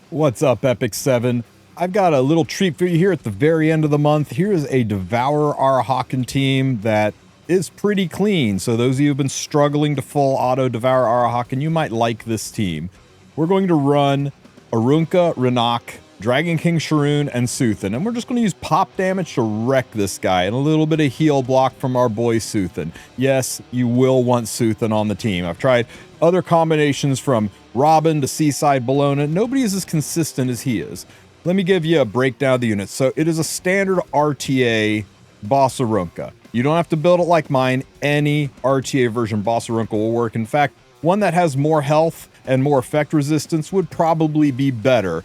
What's up, Epic 7? I've got a little treat for you here at the very end of the month. Here is a Devourer Arahakan team that is pretty clean. So those of you who've been struggling to full auto Devourer Arahakan, you might like this team. We're going to run Arunka, Renak, Dragon King Sharoon, and Suthen. And we're just going to use pop damage to wreck this guy and a little bit of heal block from our boy Suthen. Yes, you will want Suthen on the team. I've tried other combinations from Robin to Seaside Bologna. Nobody is as consistent as he is. Let me give you a breakdown of the units. So it is a standard RTA Boss Arunka. You don't have to build it like mine. Any RTA version Boss Arunka will work. In fact, one that has more health and more effect resistance would probably be better.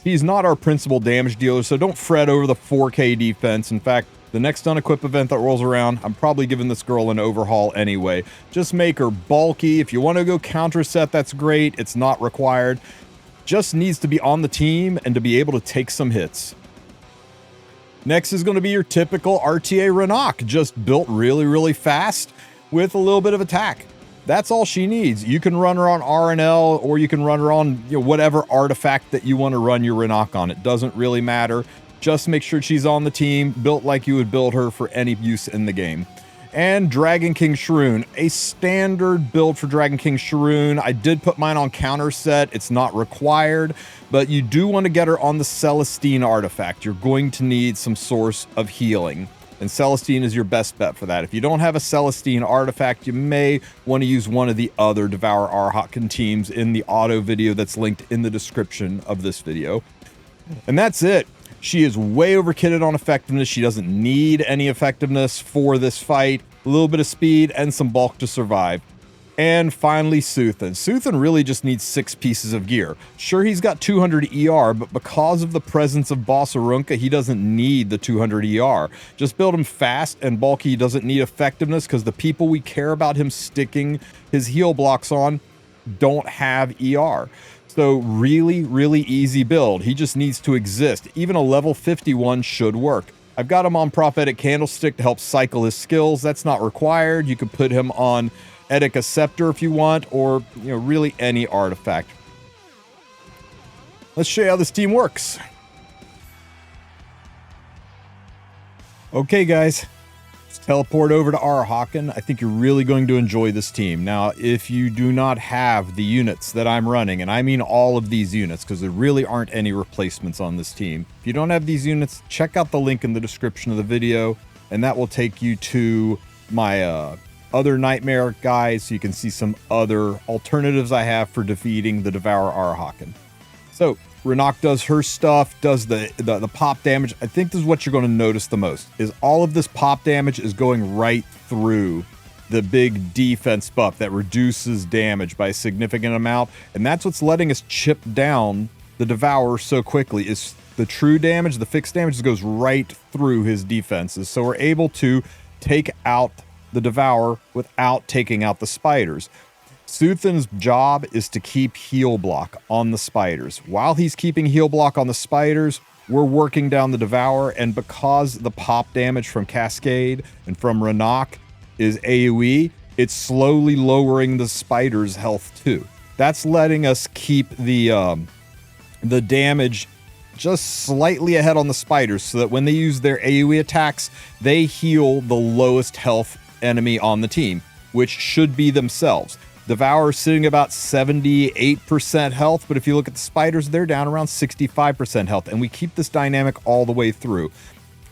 He's not our principal damage dealer, so don't fret over the 4K defense. In fact, the next unequip event that rolls around, I'm probably giving this girl an overhaul anyway. Just make her bulky. If you want to go counter set, that's great. It's not required. Just needs to be on the team and to be able to take some hits. Next is going to be your typical RTA Renak, just built really, really fast with a little bit of attack. That's all she needs. You can run her on RNL, or you can run her on whatever artifact that you want to run your Renak on. It doesn't really matter. Just make sure she's on the team, built like you would build her for any use in the game. And Dragon King Sharoon, a standard build for Dragon King Sharoon. I did put mine on counter set. It's not required, but you do want to get her on the Celestine artifact. You're going to need some source of healing, and Celestine is your best bet for that. If you don't have a Celestine artifact, you may want to use one of the other Devourer Arahakan teams in the auto video that's linked in the description of this video. And that's it. She is way overkitted on effectiveness. She doesn't need any effectiveness for this fight. A little bit of speed and some bulk to survive. And finally, Suthen. Suthen really just needs 6 pieces of gear. Sure, he's got 200 ER, but because of the presence of Boss Arunka, he doesn't need the 200 ER. Just build him fast and bulky. He doesn't need effectiveness because the people we care about him sticking his heal blocks on don't have ER. So really, really easy build. He just needs to exist. Even a level 51 should work. I've got him on Prophetic Candlestick to help cycle his skills. That's not required. You could put him on Etika Scepter if you want, or really any artifact. Let's show you how this team works. Okay, guys. Teleport over to Arahakan. I think you're really going to enjoy this team. Now, if you do not have the units that I'm running, and I mean all of these units, because there really aren't any replacements on this team. If you don't have these units, check out the link in the description of the video, and that will take you to my other Nightmare guys, so you can see some other alternatives I have for defeating the Devourer Arahakan. So, Renak does her stuff, does the pop damage. I think this is what you're going to notice the most, is all of this pop damage is going right through the big defense buff that reduces damage by a significant amount. And that's what's letting us chip down the Devourer so quickly, is the true damage, the fixed damage goes right through his defenses. So we're able to take out the Devourer without taking out the spiders. Suthen's job is to keep heal block on the spiders. While he's keeping heal block on the spiders, we're working down the Devourer, and because the pop damage from Cascade and from Renak is AoE, it's slowly lowering the spiders' health too. That's letting us keep the damage just slightly ahead on the spiders, so that when they use their AoE attacks, they heal the lowest health enemy on the team, which should be themselves. Devourer sitting about 78% health, but if you look at the spiders, they're down around 65% health, and we keep this dynamic all the way through.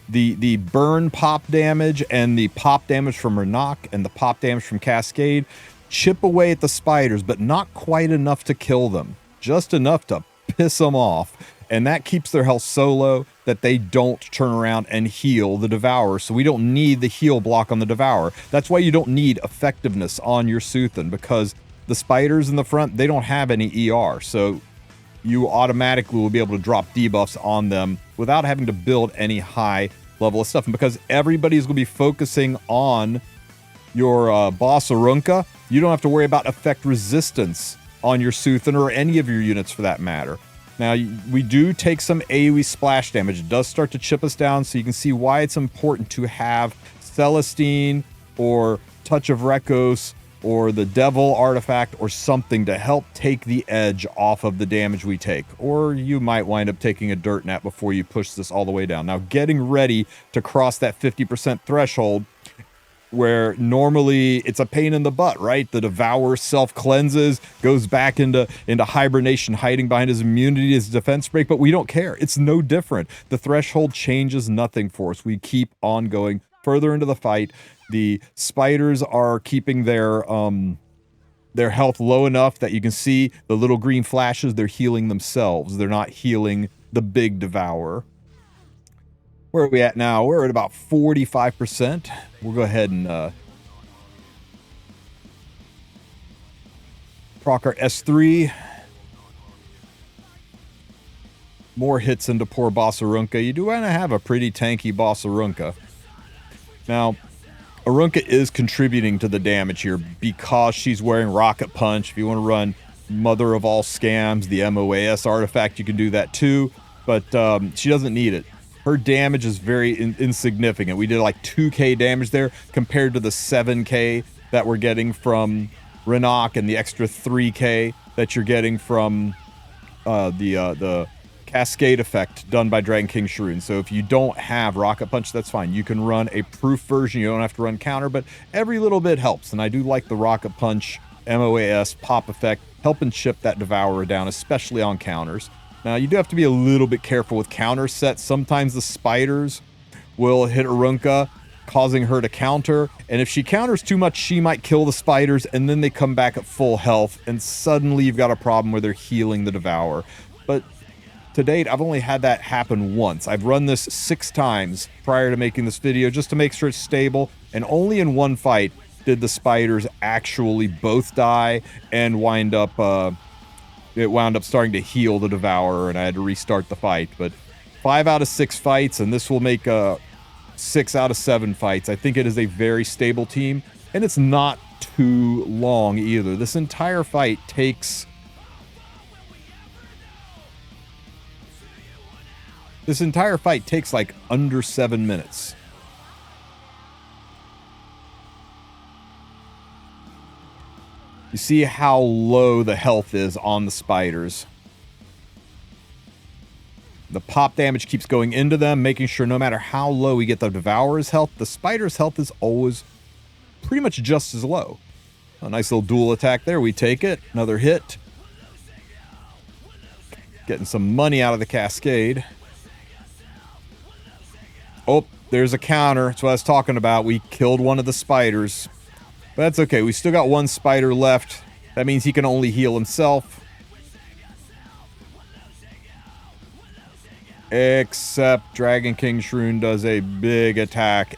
The burn pop damage and the pop damage from Renak and the pop damage from Cascade chip away at the spiders, but not quite enough to kill them. Just enough to piss them off, and that keeps their health so low that they don't turn around and heal the Devourer, so we don't need the heal block on the Devourer. That's why you don't need effectiveness on your Suthen, because the spiders in the front, they don't have any ER, so you automatically will be able to drop debuffs on them without having to build any high level of stuff. And because everybody's going to be focusing on your Boss Arunka, you don't have to worry about effect resistance on your Suthen or any of your units for that matter. Now, we do take some AoE splash damage. It does start to chip us down, so you can see why it's important to have Celestine or Touch of Rekos or the devil artifact or something to help take the edge off of the damage we take. Or you might wind up taking a dirt nap before you push this all the way down. Now, getting ready to cross that 50% threshold, where normally it's a pain in the butt, right? The Devourer self-cleanses, goes back into hibernation, hiding behind his immunity, his defense break, but we don't care. It's no different. The threshold changes nothing for us. We keep on going further into the fight. The spiders are keeping their health low enough that you can see the little green flashes. They're healing themselves. They're not healing the big Devourer. Where are we at now? We're at about 45%. We'll go ahead and proc our S3. More hits into poor Bossarunka. You do want to have a pretty tanky Bossarunka. Now, Arunka is contributing to the damage here because she's wearing Rocket Punch. If you want to run Mother of All Scams, the MOAS artifact, you can do that too. But she doesn't need it. Her damage is very insignificant. We did like 2k damage there compared to the 7k that we're getting from Renok and the extra 3k that you're getting from the Cascade effect done by Dragon King Shroon. So if you don't have Rocket Punch, that's fine. You can run a proof version. You don't have to run counter, but every little bit helps. And I do like the Rocket Punch, MOAS, pop effect, helping chip that Devourer down, especially on counters. Now, you do have to be a little bit careful with counter sets. Sometimes the spiders will hit Arunka, causing her to counter. And if she counters too much, she might kill the spiders, and then they come back at full health, and suddenly you've got a problem where they're healing the Devourer. But to date, I've only had that happen once. I've run this 6 times prior to making this video just to make sure it's stable, and only in one fight did the spiders actually both die and wind up... it wound up starting to heal the Devourer, and I had to restart the fight. But 5 out of 6 fights, and this will make 6 out of 7 fights. I think it is a very stable team, and it's not too long either. This entire fight takes... like under 7 minutes. You see how low the health is on the spiders. The pop damage keeps going into them, making sure no matter how low we get the Devourer's health, the spider's health is always pretty much just as low. A nice little dual attack there. We take it. Another hit. Getting some money out of the Cascade. Oh, there's a counter. That's what I was talking about. We killed one of the spiders. But that's okay. We still got one spider left. That means he can only heal himself. Except Dragon King Shroon does a big attack.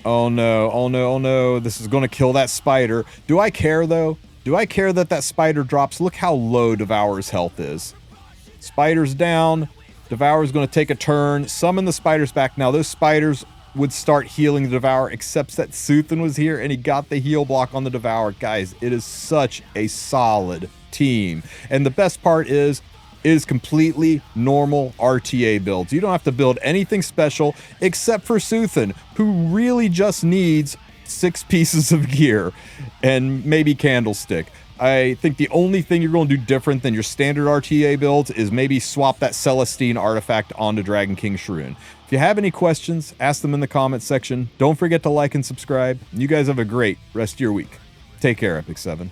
Oh no, oh no, oh no. This is going to kill that spider. Do I care though? Do I care that that spider drops? Look how low Devourer's health is. Spider's down. Devourer's going to take a turn. Summon the spiders back. Now those spiders would start healing the Devourer, except that Suthen was here and he got the heal block on the Devourer. Guys, it is such a solid team. And the best part is, it is completely normal RTA builds. You don't have to build anything special except for Suthen, who really just needs 6 pieces of gear and maybe Candlestick. I think the only thing you're going to do different than your standard RTA builds is maybe swap that Celestine artifact onto Dragon King Shroon. If you have any questions, ask them in the comments section. Don't forget to like and subscribe. You guys have a great rest of your week. Take care, Epic 7.